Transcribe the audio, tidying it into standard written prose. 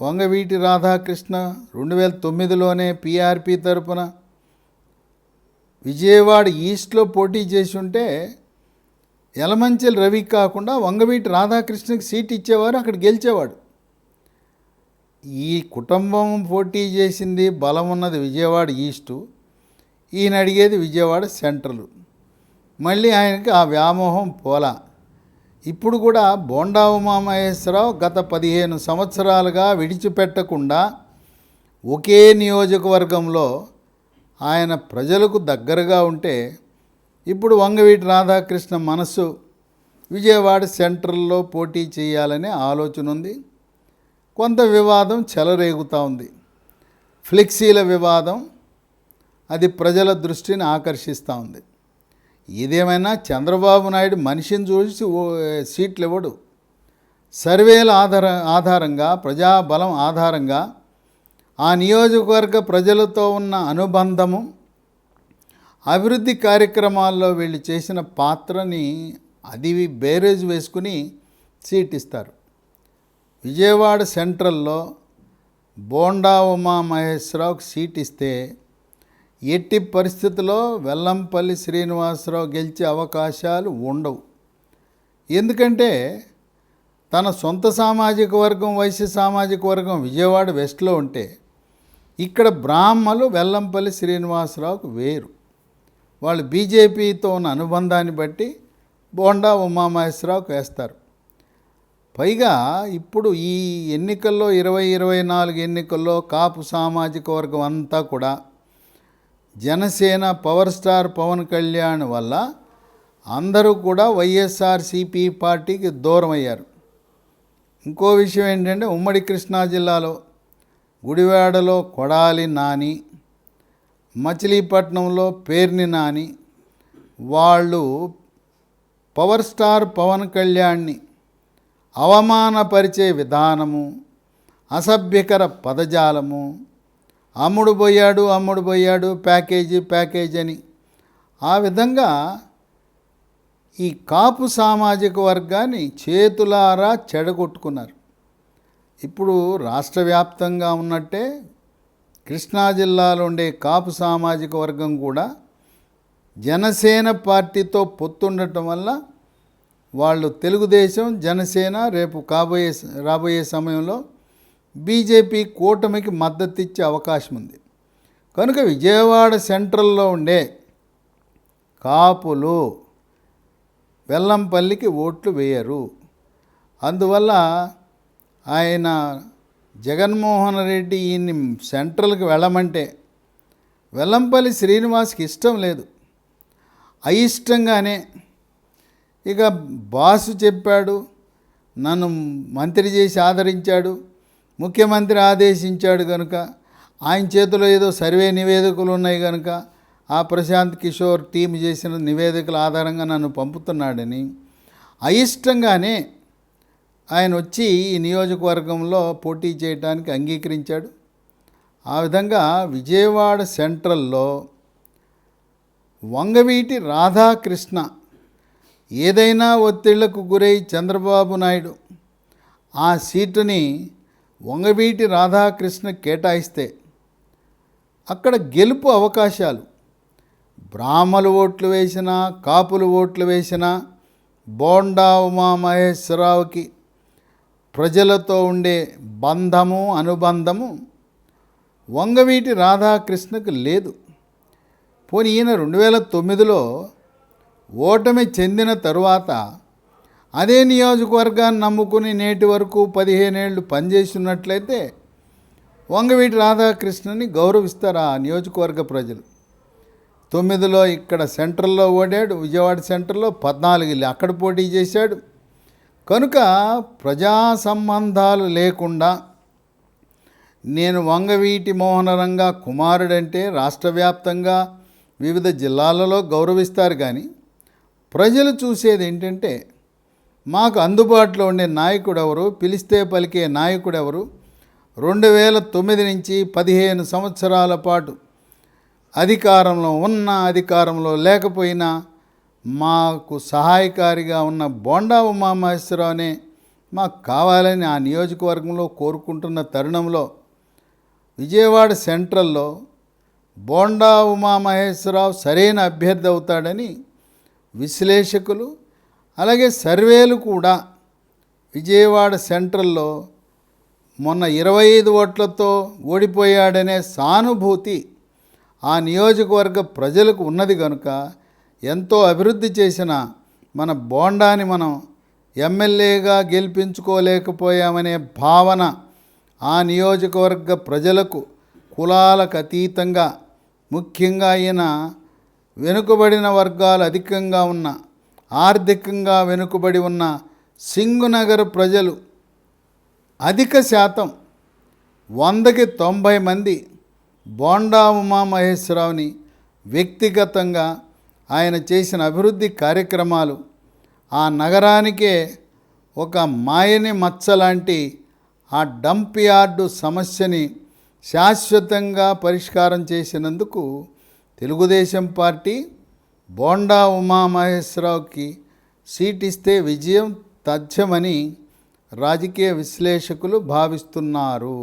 Vangaveeti Radhakrishna 2009లోనే PRP తరపున విజయవాడ ఈస్ట్లో పోటీ చేసి ఉంటే యలమంచిలి రవి కాకుండా వంగవీటి రాధాకృష్ణకి సీట్ ఇచ్చేవారు, అక్కడ గెలిచేవాడు. ఈ కుటుంబం పోటీ చేసింది, బలం ఉన్నది విజయవాడ ఈస్టు, ఈయన అడిగేది విజయవాడ సెంట్రల్. మళ్ళీ ఆయనకి ఆ వ్యామోహం పోలా. ఇప్పుడు కూడా బోండా ఉమామహేశ్వరరావు గత 15 సంవత్సరాలుగా విడిచిపెట్టకుండా ఒకే నియోజకవర్గంలో ఆయన ప్రజలకు దగ్గరగా ఉంటే, ఇప్పుడు వంగవీటి రాధాకృష్ణ మనస్సు విజయవాడ సెంట్రల్లో పోటీ చేయాలనే ఆలోచన ఉంది. కొంత వివాదం చెలరేగుతూ ఉంది, ఫ్లెక్సీల వివాదం, అది ప్రజల దృష్టిని ఆకర్షిస్తూ ఉంది. ఏదేమైనా చంద్రబాబు నాయుడు మనిషిని చూసి సీట్లు ఇవ్వడు. సర్వేల ఆధారంగా, ప్రజాబలం ఆధారంగా ఆ నియోజకవర్గ ప్రజలతో ఉన్న అనుబంధము, అభివృద్ధి కార్యక్రమాల్లో వీళ్ళు చేసిన పాత్రని అది బేరేజ్ వేసుకుని సీట్ ఇస్తారు. విజయవాడ సెంట్రల్లో బోండా ఉమామహేశ్వరరావుకి సీట్ ఇస్తే ఎట్టి పరిస్థితుల్లో వెల్లంపల్లి శ్రీనివాసరావు గెలిచే అవకాశాలు ఉండవు. ఎందుకంటే తన సొంత సామాజిక వర్గం, వైశ్య సామాజిక వర్గం విజయవాడ వెస్ట్లో ఉంటే, ఇక్కడ బ్రాహ్మలు వెల్లంపల్లి శ్రీనివాసరావుకు వేరు. వాళ్ళు బీజేపీతో ఉన్న అనుబంధాన్ని బట్టి బోండా ఉమామహేశ్వరరావుకు వేస్తారు. పైగా ఇప్పుడు ఈ ఎన్నికల్లో 2024 ఎన్నికల్లో కాపు సామాజిక వర్గం అంతా కూడా జనసేన పవర్ స్టార్ పవన్ కళ్యాణ్ వల్ల అందరూ కూడా వైఎస్ఆర్సీపీ పార్టీకి దూరం అయ్యారు. ఇంకో విషయం ఏంటంటే, ఉమ్మడి కృష్ణా జిల్లాలో గుడివాడలో కొడాలి నాని, మచిలీపట్నంలో పేర్ని నాని, వాళ్ళు పవర్ స్టార్ పవన్ కళ్యాణ్ని అవమానపరిచే విధానము, అసభ్యకర పదజాలము, అమ్ముడు పోయాడు ప్యాకేజీ అని, ఆ విధంగా ఈ కాపు సామాజిక వర్గాన్ని చేతులారా చెడగొట్టుకున్నారు. ఇప్పుడు రాష్ట్ర వ్యాప్తంగా ఉన్నట్టే కృష్ణా జిల్లాలో ఉండే కాపు సామాజిక వర్గం కూడా జనసేన పార్టీతో పొత్తుండటం వల్ల వాళ్ళు తెలుగుదేశం, జనసేన రేపు రాబోయే సమయంలో బీజేపీ కూటమికి మద్దతు ఇచ్చే అవకాశం ఉంది. కనుక విజయవాడ సెంట్రల్లో ఉండే కాపులు వెల్లంపల్లికి ఓట్లు వేయరు. అందువల్ల ఆయన జగన్మోహన్ రెడ్డి ఈయన్ని సెంట్రల్కి వెళ్ళమంటే వెల్లంపల్లి శ్రీనివాస్కి ఇష్టం లేదు. అయిష్టంగానే ఇక బాసు చెప్పాడు, నన్ను మంత్రి చేసి ఆదరించాడు, ముఖ్యమంత్రి ఆదేశించాడు కనుక, ఆయన చేతిలో ఏదో సర్వే నివేదికలు ఉన్నాయి కనుక ఆ ప్రశాంత్ కిషోర్ టీం చేసిన నివేదికల ఆధారంగా నన్ను పంపుతున్నాడని అయిష్టంగానే ఆయన వచ్చి ఈ నియోజకవర్గంలో పోటీ చేయడానికి అంగీకరించాడు. ఆ విధంగా విజయవాడ సెంట్రల్లో వంగవీటి రాధాకృష్ణ ఏదైనా ఒత్తిళ్లకు గురై చంద్రబాబు నాయుడు ఆ సీటుని వంగవీటి రాధాకృష్ణ కేటాయిస్తే అక్కడ గెలుపు అవకాశాలు, బ్రాహ్మలు ఓట్లు వేసినా, కాపులు ఓట్లు వేసినా, బోండా ఉమామహేశ్వరరావుకి ప్రజలతో ఉండే బంధము, అనుబంధము వంగవీటి రాధాకృష్ణకు లేదు. పోనీ ఈయన 2009లో ఓటమి చెందిన తరువాత అదే నియోజకవర్గాన్ని నమ్ముకుని నేటి వరకు 15 ఏళ్ళు పనిచేస్తున్నట్లయితే వంగవీటి రాధాకృష్ణని గౌరవిస్తారు ఆ నియోజకవర్గ ప్రజలు. 9లో ఇక్కడ సెంట్రల్లో ఓడాడు, విజయవాడ సెంట్రల్లో 14 అక్కడ పోటీ చేశాడు. కనుక ప్రజా సంబంధాలు లేకుండా నేను వంగవీటి మోహనరంగ కుమారుడంటే రాష్ట్ర వ్యాప్తంగా వివిధ జిల్లాలలో గౌరవిస్తారు. కానీ ప్రజలు చూసేది ఏంటంటే, మాకు అందుబాటులో ఉండే నాయకుడు ఎవరు, పిలిస్తే పలికే నాయకుడు ఎవరు, 2009 నుంచి 15 సంవత్సరాల పాటు అధికారంలో ఉన్న, అధికారంలో లేకపోయినా మాకు సహాయకారిగా ఉన్న బోండా ఉమామహేశ్వరరావునే మాకు కావాలని ఆ నియోజకవర్గంలో కోరుకుంటున్న తరుణంలో విజయవాడ సెంట్రల్లో బోండా ఉమామహేశ్వరరావు సరైన అభ్యర్థి అవుతాడని విశ్లేషకులు అలాగే సర్వేలు కూడా విజయవాడ సెంట్రల్లో మొన్న 25 ఓట్లతో ఓడిపోయాడనే సానుభూతి ఆ నియోజకవర్గ ప్రజలకు ఉన్నది కనుక ఎంతో అభివృద్ధి చేసిన మన బోండాని మనం ఎమ్మెల్యేగా గెలిపించుకోలేకపోయామనే భావన ఆ నియోజకవర్గ ప్రజలకు కులాలకు అతీతంగా, ముఖ్యంగా ఈయన వెనుకబడిన వర్గాలు అధికంగా ఉన్న, ఆర్థికంగా వెనుకబడి ఉన్న సింగునగర్ ప్రజలు అధిక శాతం 100కి 90 మంది బోండా ఉమామహేశ్వరరావుని వ్యక్తిగతంగా ఆయన చేసిన అభివృద్ధి కార్యక్రమాలు ఆ నగరానికే ఒక మాయని మచ్చ లాంటి ఆ డంప్ యార్డు సమస్యని శాశ్వతంగా పరిష్కారం చేసినందుకు తెలుగుదేశం పార్టీ బోండా ఉమామహేశ్వరరావుకి సీట్ ఇస్తే విజయం తథ్యమని రాజకీయ విశ్లేషకులు భావిస్తున్నారు.